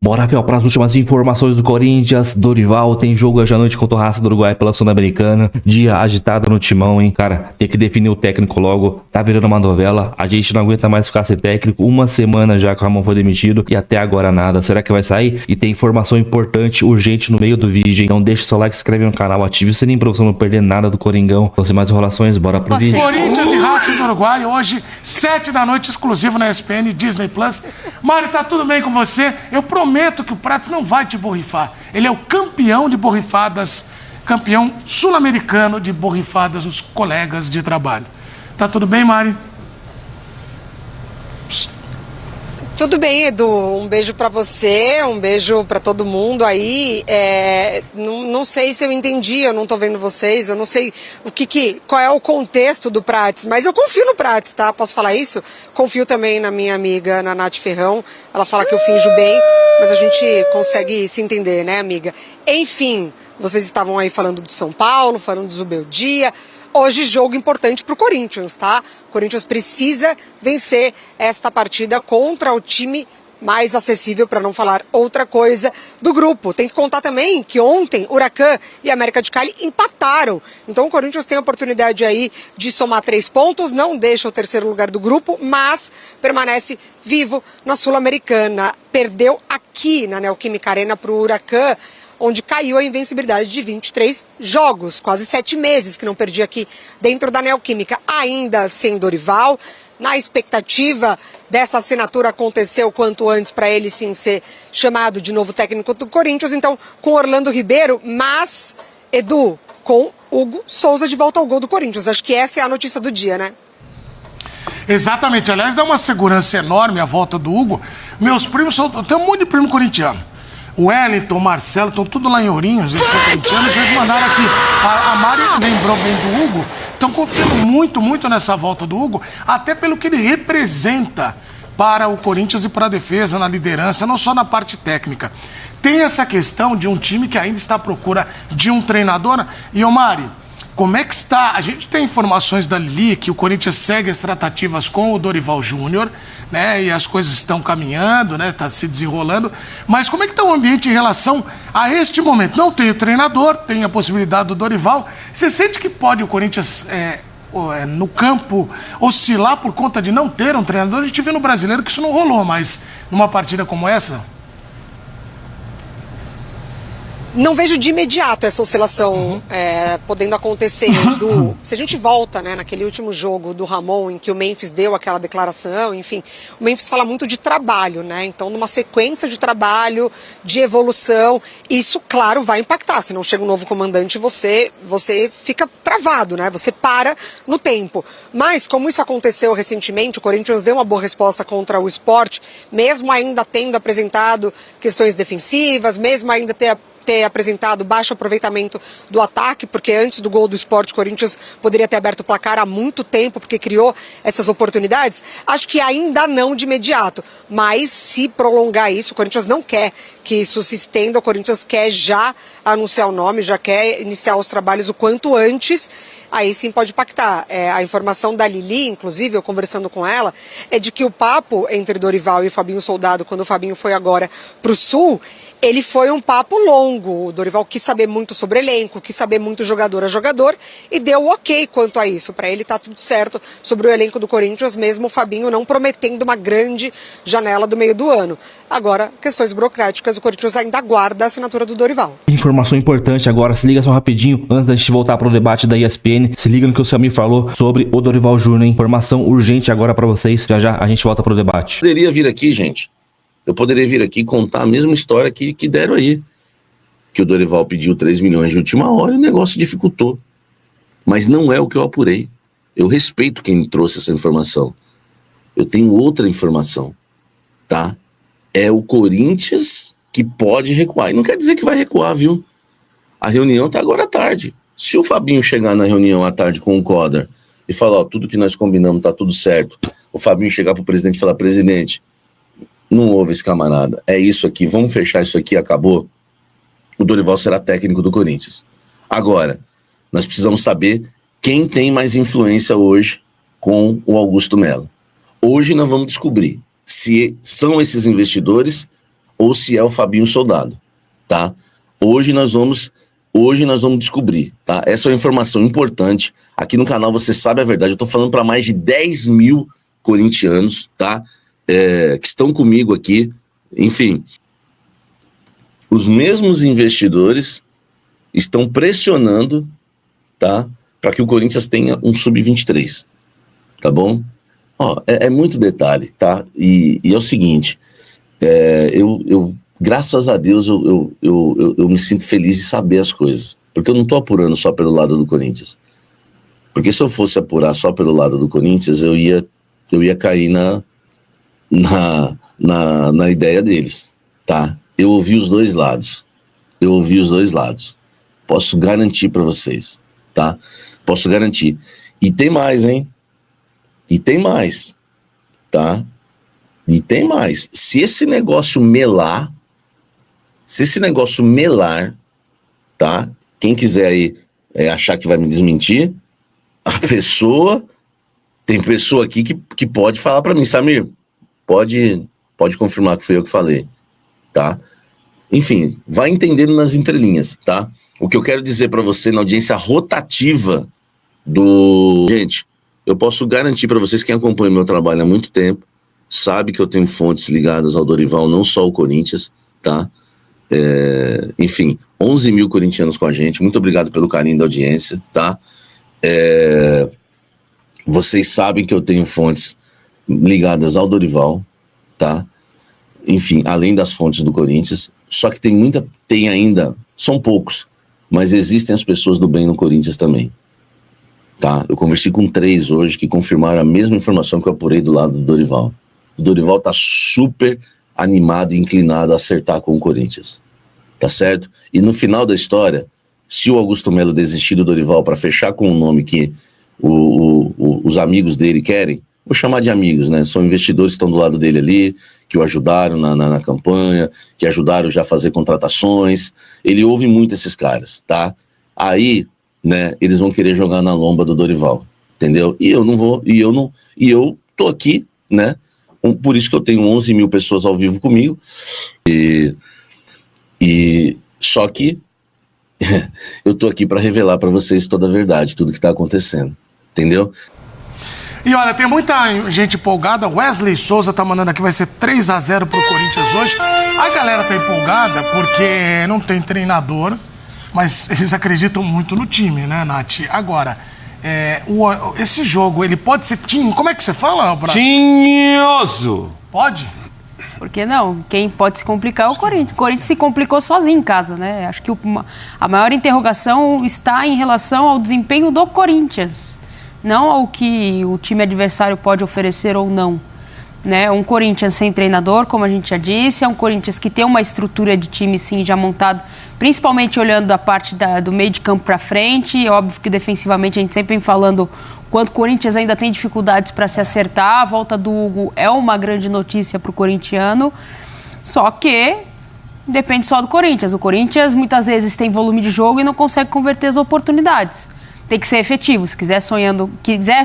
Bora, Fel, para as últimas informações do Corinthians. Dorival tem jogo hoje à noite contra o Raça do Uruguai pela Sul-Americana. Dia agitado no timão, hein? Cara, tem que definir o técnico logo. Tá virando uma novela. A gente não aguenta mais ficar sem técnico. Uma semana já que o Ramon foi demitido e até agora nada. Será que vai sair? E tem informação importante, urgente no meio do vídeo, hein? Então deixa o seu like, se inscreve no canal, ative o sininho pra você não perder nada do Coringão. Então, sem mais enrolações, bora pro vídeo. Corinthians e Racing do Uruguai, hoje, 7 da noite, exclusivo na ESPN, Disney Plus. Mário, tá tudo bem com você? Eu prometo que o Prats não vai te borrifar. Ele é o campeão de borrifadas, campeão sul-americano de borrifadas nos colegas de trabalho. Tá tudo bem, Mário? Tudo bem, Edu. Um beijo pra você, um beijo pra todo mundo aí. Não sei se eu entendi, eu não tô vendo vocês, eu não sei qual é o contexto do Prats, mas eu confio no Prats, tá? Posso falar isso? Confio também na minha amiga, na Nath Ferrão. Ela fala que eu finjo bem, mas a gente consegue se entender, né, amiga? Enfim, vocês estavam aí falando do São Paulo, falando do Zubeldia. Hoje, jogo importante para o Corinthians, tá? O Corinthians precisa vencer esta partida contra o time mais acessível, para não falar outra coisa, do grupo. Tem que contar também que ontem Huracan e América de Cali empataram. Então o Corinthians tem a oportunidade aí de somar 3 pontos, não deixa o terceiro lugar do grupo, mas permanece vivo na Sul-Americana. Perdeu aqui na Neoquímica Arena para o Huracan, onde caiu a invencibilidade de 23 jogos, quase 7 meses que não perdi aqui dentro da Neoquímica, ainda sem Dorival, na expectativa dessa assinatura acontecer o quanto antes para ele sim ser chamado de novo técnico do Corinthians, então com Orlando Ribeiro, mas, Edu, com Hugo Souza de volta ao gol do Corinthians. Acho que essa é a notícia do dia, né? Exatamente, aliás, dá uma segurança enorme a volta do Hugo. Meus primos, eu tenho um monte de primo corintiano. O Wellington, o Marcelo, estão tudo lá em Ourinhos, eles são corintianos, eles mandaram aqui. A Mari lembrou bem do Hugo, estão confiando muito nessa volta do Hugo, até pelo que ele representa para o Corinthians e para a defesa, na liderança, não só na parte técnica. Tem essa questão de um time que ainda está à procura de um treinador. E, ô Mari, como é que está? A gente tem informações da Lili que o Corinthians segue as tratativas com o Dorival Júnior, né? E as coisas estão caminhando, né? Está se desenrolando. Mas como é que está o ambiente em relação a este momento? Não tem o treinador, tem a possibilidade do Dorival. Você sente que pode o Corinthians, no campo, oscilar por conta de não ter um treinador? A gente viu no Brasileiro que isso não rolou, mas numa partida como essa... Não vejo de imediato essa oscilação podendo acontecer. Se a gente volta, né, naquele último jogo do Ramon, em que o Memphis deu aquela declaração, enfim, o Memphis fala muito de trabalho, né? Então, numa sequência de trabalho, de evolução, isso, claro, vai impactar. Se não chega um novo comandante, você fica travado, né? Você para no tempo. Mas, como isso aconteceu recentemente, o Corinthians deu uma boa resposta contra o Sport, mesmo ainda tendo apresentado questões defensivas, mesmo ainda ter apresentado baixo aproveitamento do ataque, porque antes do gol do Sport, o Corinthians poderia ter aberto o placar há muito tempo, porque criou essas oportunidades. Acho que ainda não de imediato, mas se prolongar isso, o Corinthians não quer que isso se estenda, o Corinthians quer já anunciar o nome, já quer iniciar os trabalhos o quanto antes, aí sim pode impactar. A informação da Lili, inclusive, eu conversando com ela, é de que o papo entre Dorival e o Fabinho Soldado, quando o Fabinho foi agora para o Sul, ele foi um papo longo. O Dorival quis saber muito sobre elenco, quis saber muito jogador a jogador e deu ok quanto a isso. Para ele tá tudo certo sobre o elenco do Corinthians, mesmo o Fabinho não prometendo uma grande janela do meio do ano. Agora, questões burocráticas, o Corinthians ainda aguarda a assinatura do Dorival. Informação importante agora, se liga só rapidinho, antes da gente voltar pro debate da ESPN, se liga no que o Samir falou sobre o Dorival Júnior, hein? Informação urgente agora pra vocês, já a gente volta pro debate. Poderia vir aqui, gente, eu poderia vir aqui contar a mesma história que deram aí, que o Dorival pediu 3 milhões de última hora e o negócio dificultou, mas não é o que eu apurei. Eu respeito quem trouxe essa informação, eu tenho outra informação, tá? É o Corinthians que pode recuar. E não quer dizer que vai recuar, viu? A reunião tá agora à tarde. Se o Fabinho chegar na reunião à tarde com o Coder e falar, ó, tudo que nós combinamos tá tudo certo, o Fabinho chegar pro presidente e falar, presidente, não houve esse camarada, é isso aqui, vamos fechar isso aqui, acabou, o Dorival será técnico do Corinthians. Agora, nós precisamos saber quem tem mais influência hoje com o Augusto Melo. Hoje nós vamos descobrir se são esses investidores ou se é o Fabinho Soldado, tá? Hoje nós vamos descobrir, tá? Essa é uma informação importante. Aqui no canal você sabe a verdade. Eu tô falando para mais de 10 mil corintianos, tá? Que estão comigo aqui. Enfim, os mesmos investidores estão pressionando, tá? Para que o Corinthians tenha um sub-23, tá bom? Ó, é muito detalhe, tá? E é o seguinte, graças a Deus, eu me sinto feliz de saber as coisas, porque eu não tô apurando só pelo lado do Corinthians. Porque se eu fosse apurar só pelo lado do Corinthians, eu ia cair na ideia deles, tá? Eu ouvi os dois lados. Posso garantir para vocês, tá? Posso garantir. E tem mais, hein? Tá? E tem mais. Se esse negócio melar, tá? Quem quiser aí achar que vai me desmentir, tem pessoa aqui que pode falar para mim, Samir, pode confirmar que foi eu que falei, tá? Enfim, vai entendendo nas entrelinhas, tá? O que eu quero dizer para você na audiência rotativa Gente, eu posso garantir para vocês, quem acompanha meu trabalho há muito tempo, sabe que eu tenho fontes ligadas ao Dorival, não só o Corinthians, tá? Enfim, 11 mil corintianos com a gente, muito obrigado pelo carinho da audiência, tá? Vocês sabem que eu tenho fontes ligadas ao Dorival, tá? Enfim, além das fontes do Corinthians, só que tem ainda, são poucos, mas existem as pessoas do bem no Corinthians também, tá? Eu conversei com 3 hoje que confirmaram a mesma informação que eu apurei do lado do Dorival. O Dorival tá super animado e inclinado a acertar com o Corinthians, tá certo? E no final da história, se o Augusto Melo desistir do Dorival para fechar com o nome que os amigos dele querem, vou chamar de amigos, né? São investidores que estão do lado dele ali, que o ajudaram na campanha, que ajudaram já a fazer contratações. Ele ouve muito esses caras, tá? Aí, né, eles vão querer jogar na lomba do Dorival, entendeu? E eu não vou, e eu tô aqui, né? Por isso que eu tenho 11 mil pessoas ao vivo comigo, e só que eu tô aqui para revelar para vocês toda a verdade, tudo que tá acontecendo, entendeu? E olha, tem muita gente empolgada. Wesley Souza tá mandando aqui, vai ser 3-0 pro Corinthians hoje. A galera tá empolgada porque não tem treinador, mas eles acreditam muito no time, né, Nath? Agora, esse jogo, ele pode ser como é que você fala, Brato? Tinhoso! Pode? Por que não? Quem pode se complicar é o Corinthians. O Corinthians se complicou sozinho em casa, né? Acho que a maior interrogação está em relação ao desempenho do Corinthians, não ao que o time adversário pode oferecer ou não, né? Um Corinthians sem treinador, como a gente já disse, é um Corinthians que tem uma estrutura de time sim já montado, principalmente olhando da parte do meio de campo para frente. É óbvio que defensivamente a gente sempre vem falando quanto o Corinthians ainda tem dificuldades para se acertar. A volta do Hugo é uma grande notícia para o corintiano, só que depende só do Corinthians. O Corinthians muitas vezes tem volume de jogo e não consegue converter as oportunidades. Tem que ser efetivo. Se quiser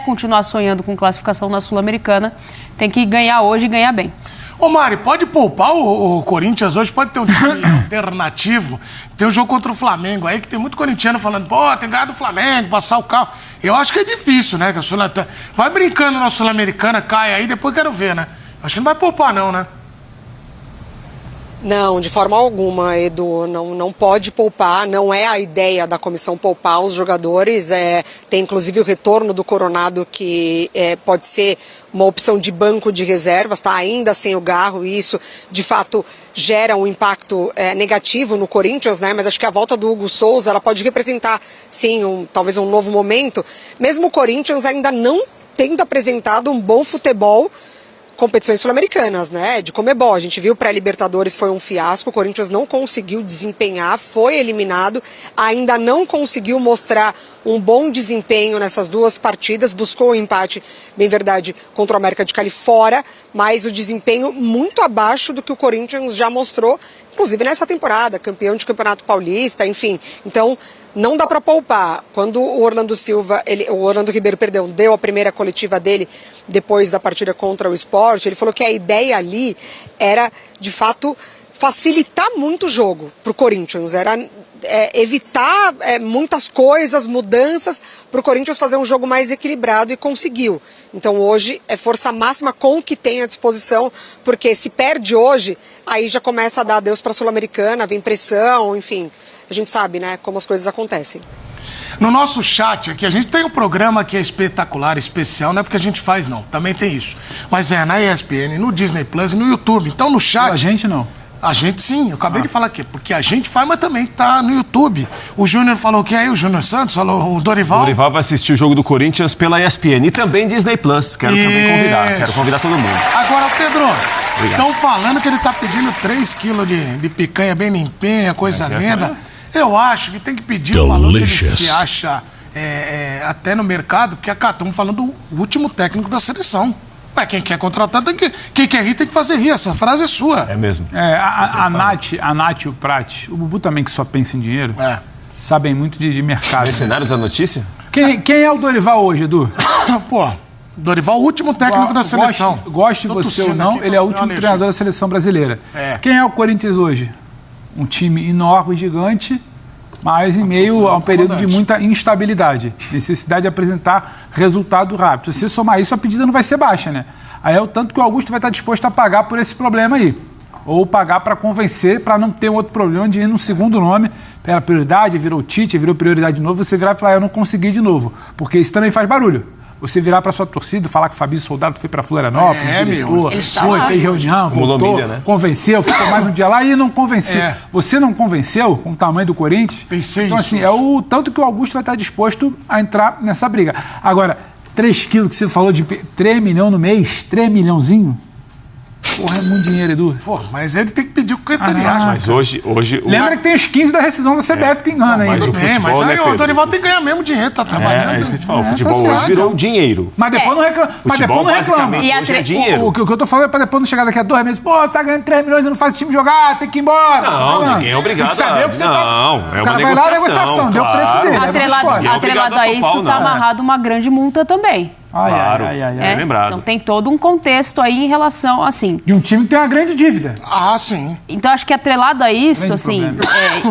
continuar sonhando com classificação na Sul-Americana, tem que ganhar hoje e ganhar bem. Ô Mari, pode poupar o Corinthians hoje? Pode ter um time alternativo? Tem um jogo contra o Flamengo aí, que tem muito corintiano falando, pô, tem que ganhar do Flamengo, passar o carro. Eu acho que é difícil, né? Vai brincando na Sul-Americana, cai aí, depois quero ver, né? Acho que não vai poupar não, né? Não, de forma alguma, Edu, não pode poupar, não é a ideia da comissão poupar os jogadores, tem inclusive o retorno do Coronado que pode ser uma opção de banco de reservas, tá ainda sem o Garro, e isso de fato gera um impacto negativo no Corinthians, né? Mas acho que a volta do Hugo Souza, ela pode representar sim, talvez um novo momento, mesmo o Corinthians ainda não tendo apresentado um bom futebol competições sul-americanas, né, de Conmebol. A gente viu pré-Libertadores foi um fiasco, o Corinthians não conseguiu desempenhar, foi eliminado, ainda não conseguiu mostrar um bom desempenho nessas 2 partidas, buscou o empate, bem verdade, contra o América de Cali fora, mas o desempenho muito abaixo do que o Corinthians já mostrou, inclusive nessa temporada, campeão de Campeonato Paulista, enfim. Então, não dá para poupar. Quando o Orlando Ribeiro, deu a primeira coletiva dele depois da partida contra o Sport, ele falou que a ideia ali era, de fato, facilitar muito o jogo pro Corinthians, era evitar muitas coisas, mudanças, pro Corinthians fazer um jogo mais equilibrado, e conseguiu. Então hoje é força máxima com o que tem à disposição, porque se perde hoje, aí já começa a dar adeus pra Sul-Americana, vem pressão, enfim, a gente sabe, né, como as coisas acontecem. No nosso chat aqui, a gente tem um programa que é espetacular, especial, não é porque a gente faz, não. Também tem isso. Mas é na ESPN, no Disney Plus e no YouTube. Então no chat... A gente não. A gente sim, eu acabei de falar aqui, porque a gente faz, mas também tá no YouTube. O Júnior falou que aí, o Júnior Santos, falou o Dorival. O Dorival vai assistir o jogo do Corinthians pela ESPN e também Disney Plus. Quero também convidar todo mundo. Agora, Pedro, estão falando que ele tá pedindo 3 quilos de picanha bem limpinha, coisa linda. Eu acho que tem que pedir o valor que ele se acha até no mercado, porque estamos falando do último técnico da seleção. Mas quem quer contratar, quem quer rir tem que fazer rir. Essa frase é sua. É mesmo. A Nath e o Prat, o Bubu também, que só pensa em dinheiro, sabem muito de mercado. Mercenários da notícia? Quem é o Dorival hoje, Edu? Pô, Dorival, o último técnico da seleção. Goste você ou não, ele é o último treinador da seleção brasileira. Quem é o Corinthians hoje? Um time enorme, gigante, mas em meio a um período de muita instabilidade. Necessidade de apresentar resultado rápido. Se você somar isso, a pedida não vai ser baixa, né? Aí é o tanto que o Augusto vai estar disposto a pagar por esse problema aí. Ou pagar para convencer, para não ter um outro problema de ir no segundo nome. Era prioridade, virou Tite, virou prioridade de novo, você virar e falar, eu não consegui de novo. Porque isso também faz barulho. Você virar para sua torcida, falar que o Fabrício Soldado foi para Florianópolis, fez reunião, voltou, né? Convenceu, ficou mais um dia lá e não convenceu. Você não convenceu com o tamanho do Corinthians? Pensei então, isso. assim, é o tanto que o Augusto vai estar disposto a entrar nessa briga. Agora, 3 quilos que você falou de 3 milhões no mês, 3 milhãozinho? Porra, é muito dinheiro, Edu. Pô, mas ele tem que pedir o que ele acha. Mas hoje Lembra que tem os 15 da rescisão da CBF pingando aí. Mas o futebol, mas aí né, o Dorival tem que ganhar mesmo dinheiro, tá trabalhando. É isso que a gente fala. O futebol hoje virou dinheiro. Mas depois não reclama. Mas depois não reclama. E hoje é dinheiro. O que eu tô falando é pra depois não chegar daqui a 2 meses. Pô, tá ganhando 3 milhões e não faz o time jogar, tem que ir embora. Não, ninguém é obrigado. Tem que saber o que você não, tá... é o uma cara vai lá, negociação, deu o preço dele. Atrelado a isso, tá amarrado uma grande multa também. Claro, lembrado. Então tem todo um contexto aí em relação, assim... De um time que tem uma grande dívida. Ah, sim. Então acho que atrelado a isso, assim...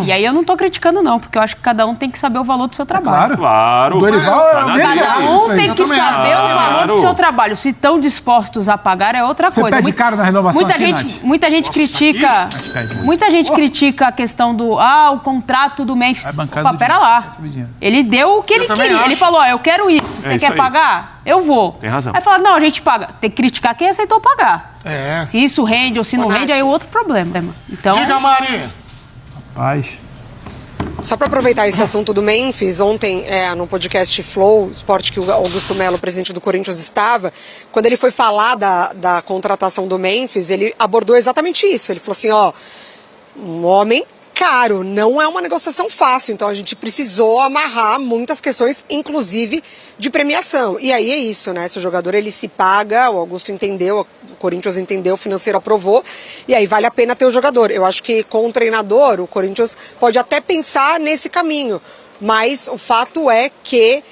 e aí eu não tô criticando não, porque eu acho que cada um tem que saber o valor do seu trabalho. Claro. O Dorival cada um tem que saber o valor do seu trabalho. Se estão dispostos a pagar é outra coisa. Você pede caro na renovação muita gente critica... Muita gente critica a questão do... o contrato do Memphis. Pera lá. Ele deu o que ele queria. Ele falou, eu quero isso. Você quer pagar? Eu vou. Tem razão. Aí fala, não, a gente paga. Tem que criticar quem aceitou pagar. Se isso rende ou se não rende, aí é outro problema. Então... Diga, Maria. Rapaz. Só para aproveitar esse assunto do Memphis, ontem no podcast Flow, esporte que o Augusto Melo, presidente do Corinthians, estava, quando ele foi falar da contratação do Memphis, ele abordou exatamente isso. Ele falou assim, um homem caro, não é uma negociação fácil, então a gente precisou amarrar muitas questões, inclusive de premiação. E aí é isso, né? Se o jogador ele se paga, o Augusto entendeu, o Corinthians entendeu, o financeiro aprovou, e aí vale a pena ter o jogador. Eu acho que com o treinador, o Corinthians pode até pensar nesse caminho, mas o fato é que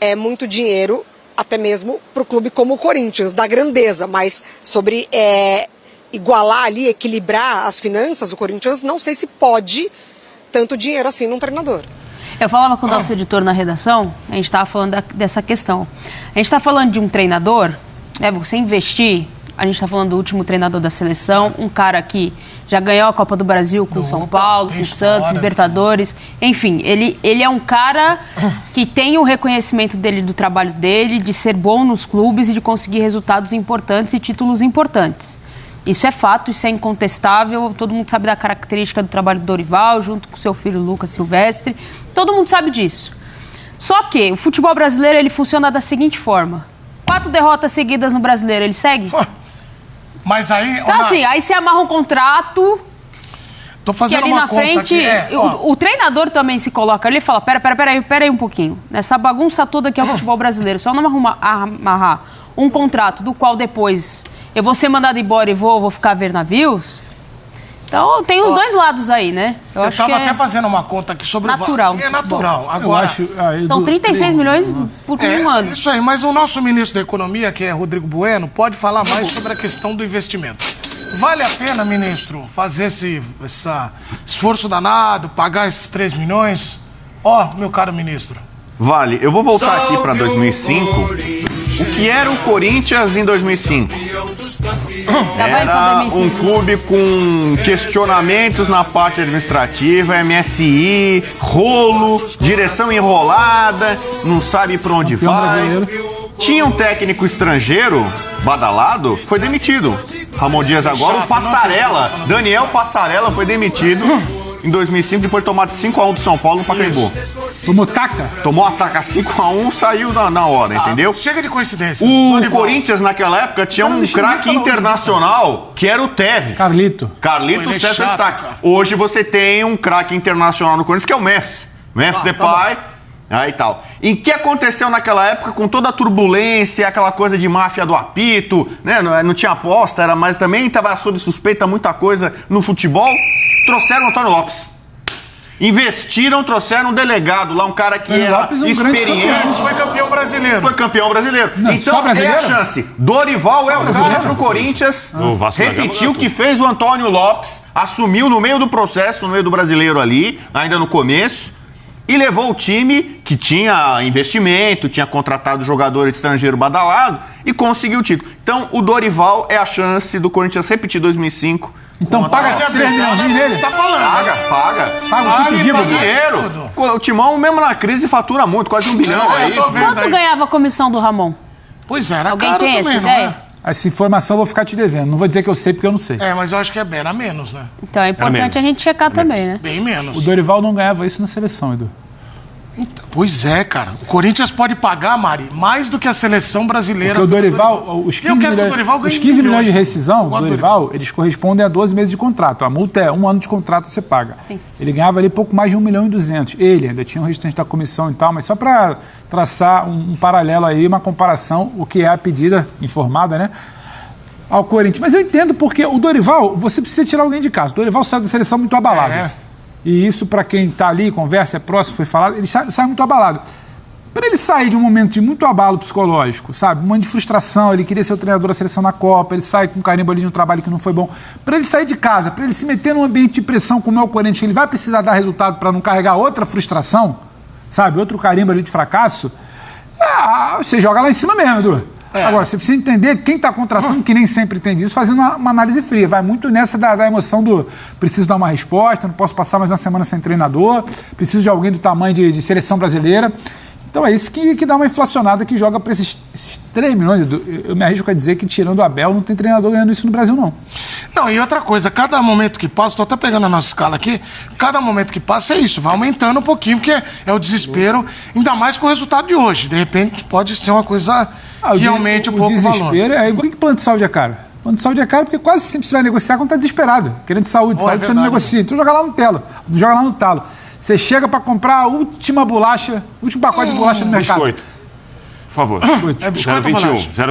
é muito dinheiro, até mesmo para o clube como o Corinthians, da grandeza, mas sobre... igualar ali, equilibrar as finanças, o Corinthians não sei se pode tanto dinheiro assim num treinador. Eu falava com o nosso editor na redação, a gente estava falando dessa questão. A gente está falando de um treinador, você investir, a gente está falando do último treinador da seleção, um cara que já ganhou a Copa do Brasil com o São Paulo, com o Santos, Libertadores, enfim, ele é um cara que tem o reconhecimento dele, do trabalho dele, de ser bom nos clubes e de conseguir resultados importantes e títulos importantes. Isso é fato, isso é incontestável, todo mundo sabe da característica do trabalho do Dorival, junto com seu filho Lucas Silvestre, todo mundo sabe disso. Só que o futebol brasileiro, ele funciona da seguinte forma, 4 derrotas seguidas no Brasileiro, ele segue? Mas aí... Então assim, aí você amarra um contrato... Tô fazendo que ali uma na conta frente, aqui, o treinador também se coloca ali e fala, pera aí um pouquinho, nessa bagunça toda que é o futebol brasileiro, só não amarrar um contrato do qual depois... eu vou ser mandado embora e vou ficar a ver navios? Então, tem os dois lados aí, né? Eu estava até fazendo uma conta aqui sobre natural, o... É natural. Agora, são 36 milhões por um ano. Isso aí, mas o nosso ministro da Economia, que é Rodrigo Bueno, pode falar mais sobre a questão do investimento. vale a pena, ministro, fazer esse esforço danado, pagar esses 3 milhões? Ó, meu caro ministro. Vale. Eu vou voltar aqui para 2005. O que era o Corinthians em 2005? Era um clube com questionamentos na parte administrativa, MSI, rolo, direção enrolada, não sabe pra onde vai. Tinha um técnico estrangeiro, badalado, foi demitido. Ramon Dias agora, o Passarella, Daniel Passarella foi demitido em 2005, depois de tomar 5-1 do São Paulo no Pacaembu. Tomou taca? Tomou a taca 5-1, saiu na hora, entendeu? Chega de coincidência. O Corinthians, naquela época, tinha um craque internacional, que era o Tevez. Carlitos Tevez destaque. Hoje você tem um craque internacional no Corinthians, que é o Memphis. Memphis Depay. Aí tal. E o que aconteceu naquela época com toda a turbulência, aquela coisa de máfia do apito, né? Não tinha aposta, mas também estava sob suspeita muita coisa no futebol. Trouxeram o Antônio Lopes. Investiram, trouxeram um delegado lá, um cara que era Lopes, experiente. Foi campeão brasileiro. Foi campeão brasileiro. Não, então brasileiro? é a chance. Dorival é o cara pro Corinthians. Repetiu o que fez o Antônio Lopes, assumiu no meio do processo, no meio do brasileiro ali, ainda no começo. E levou o time que tinha investimento, tinha contratado jogador estrangeiro badalado e conseguiu o título. Então, o Dorival é a chance do Corinthians repetir 2005. Então paga 3 milhões nele? Você tá falando. Paga. Paga o Paga dinheiro. O Timão, mesmo na crise, fatura muito, quase 1 bilhão aí. Quanto ganhava a comissão do Ramon? Pois é, era Alguém caro tem também, essa não ideia? é? Essa informação eu vou ficar te devendo. Não vou dizer que eu sei, porque eu não sei. É, mas eu acho que era menos, né? Então é importante a gente checar também, né? Bem menos. O Dorival não ganhava isso na seleção, Edu. Pois é, cara. O Corinthians pode pagar, Mari, mais do que a seleção brasileira. Porque o Dorival, os 15 milhões de rescisão do Dorival, eles correspondem a 12 meses de contrato. A multa é 1 ano de contrato que você paga. Sim. Ele ganhava ali pouco mais de 1 milhão e 200. Ele ainda tinha o restante da comissão e tal, mas só para traçar um paralelo aí, uma comparação, o que é a pedida informada, né? Ao Corinthians. Mas eu entendo porque o Dorival, você precisa tirar alguém de casa. O Dorival sai da seleção muito abalado. E isso, para quem está ali, conversa, é próximo, foi falado, ele sai muito abalado. Para ele sair de um momento de muito abalo psicológico, sabe? Um momento de frustração, ele queria ser o treinador da seleção na Copa, ele sai com carimbo ali de um trabalho que não foi bom. Para ele sair de casa, para ele se meter num ambiente de pressão como é o Corinthians, ele vai precisar dar resultado para não carregar outra frustração, sabe? Outro carimbo ali de fracasso. Você joga lá em cima mesmo, Edu. Agora, você precisa entender quem está contratando, que nem sempre entende isso, fazendo uma análise fria. Vai muito nessa da emoção do preciso dar uma resposta, não posso passar mais uma semana sem treinador, preciso de alguém do tamanho de seleção brasileira. Então é isso que dá uma inflacionada, que joga para esses 3 milhões. Eu me arrisco a dizer que, tirando o Abel, não tem treinador ganhando isso no Brasil, não. Não, e outra coisa, cada momento que passa, estou até pegando a nossa escala aqui, cada momento que passa é isso, vai aumentando um pouquinho, porque é o desespero, ainda mais com o resultado de hoje. De repente pode ser uma coisa que aumente um pouco o valor. O desespero é igual que plano de saúde é caro. Plano de saúde é caro porque quase sempre você vai negociar quando está desesperado, querendo saúde. Saúde você não negocia, então joga lá no talo. Você chega para comprar a última bolacha, o último pacote de bolacha no mercado. Biscoito. Por favor. É biscoito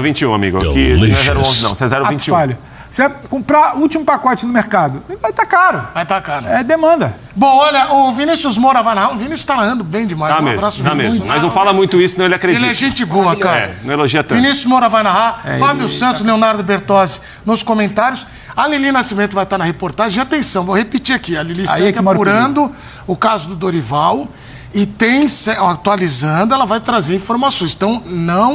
021, amigo. Aqui não é 011 não, você é 021. Você vai comprar o último pacote no mercado, vai estar caro. Vai estar caro. É demanda. Bom, olha, o Vinícius Moura vai narrar. O Vinícius está narrando bem demais. Tá mesmo. Mas não fala muito isso, senão ele acredita. Ele é gente boa, cara. Não elogia tanto. Vinícius Moura vai narrar. Fábio Santos, Leonardo Bertozzi nos comentários. A Lili Nascimento vai estar na reportagem. Atenção, vou repetir aqui. A Lili segue apurando o caso do Dorival e atualizando, ela vai trazer informações. Então,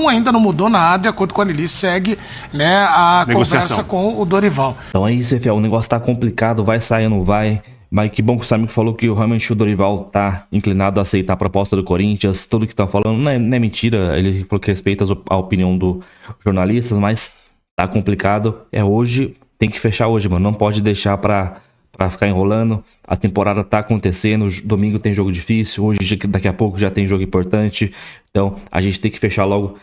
ainda não mudou nada, de acordo com a Lili, segue, né, a conversa com o Dorival. Então é isso, Efiel, o negócio tá complicado, vai sair ou não vai. Mas que bom que o Samir falou que realmente o Dorival tá inclinado a aceitar a proposta do Corinthians. Tudo que tá falando não é mentira. Ele falou que respeita a opinião dos jornalistas, mas tá complicado. É hoje, tem que fechar hoje, mano. Não pode deixar pra ficar enrolando. A temporada tá acontecendo, domingo tem jogo difícil, hoje, daqui a pouco já tem jogo importante. Então a gente tem que fechar logo,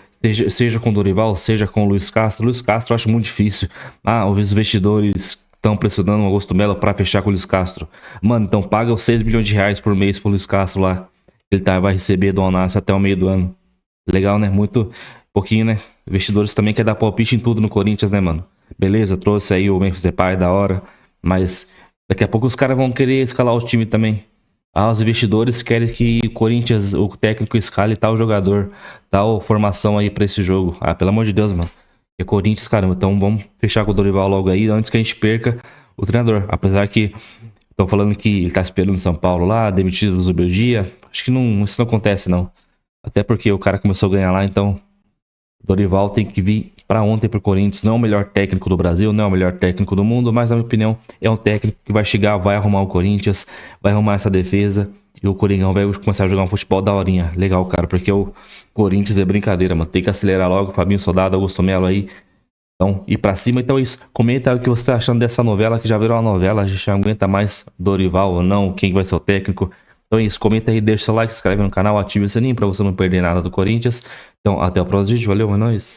seja com o Dorival, seja com o Luiz Castro. Luiz Castro eu acho muito difícil. Os investidores estão pressionando o Augusto Melo para fechar com o Luiz Castro. Mano, então paga os 6 milhões de reais por mês pro Luiz Castro lá. Ele vai receber do Alnassi até o meio do ano. Legal, né? Muito pouquinho, né? Investidores também querem dar palpite em tudo no Corinthians, né, mano? Beleza, trouxe aí o Memphis Depay, da hora. Mas daqui a pouco os caras vão querer escalar o time também. Os investidores querem que o Corinthians, o técnico, escale tal jogador, tal formação aí pra esse jogo. Pelo amor de Deus, mano. É Corinthians, caramba. Então vamos fechar com o Dorival logo aí, antes que a gente perca o treinador. Apesar que estão falando que ele tá esperando São Paulo lá, demitido do Zubeldia. Acho que isso não acontece, não. Até porque o cara começou a ganhar lá, então o Dorival tem que vir para ontem pro Corinthians. Não é o melhor técnico do Brasil, não é o melhor técnico do mundo, mas na minha opinião é um técnico que vai chegar, vai arrumar o Corinthians, vai arrumar essa defesa e o Coringão vai começar a jogar um futebol da horinha. Legal, cara, porque o Corinthians é brincadeira, mano. Tem que acelerar logo, Fabinho Soldado, Augusto Melo aí. Então, ir pra cima. Então é isso. Comenta aí o que você tá achando dessa novela, que já virou uma novela. A gente já não aguenta mais Dorival ou não, quem vai ser o técnico. Então é isso. Comenta aí, deixa seu like, se inscreve no canal, ative o sininho pra você não perder nada do Corinthians. Então, até o próximo vídeo. Valeu, é nóis.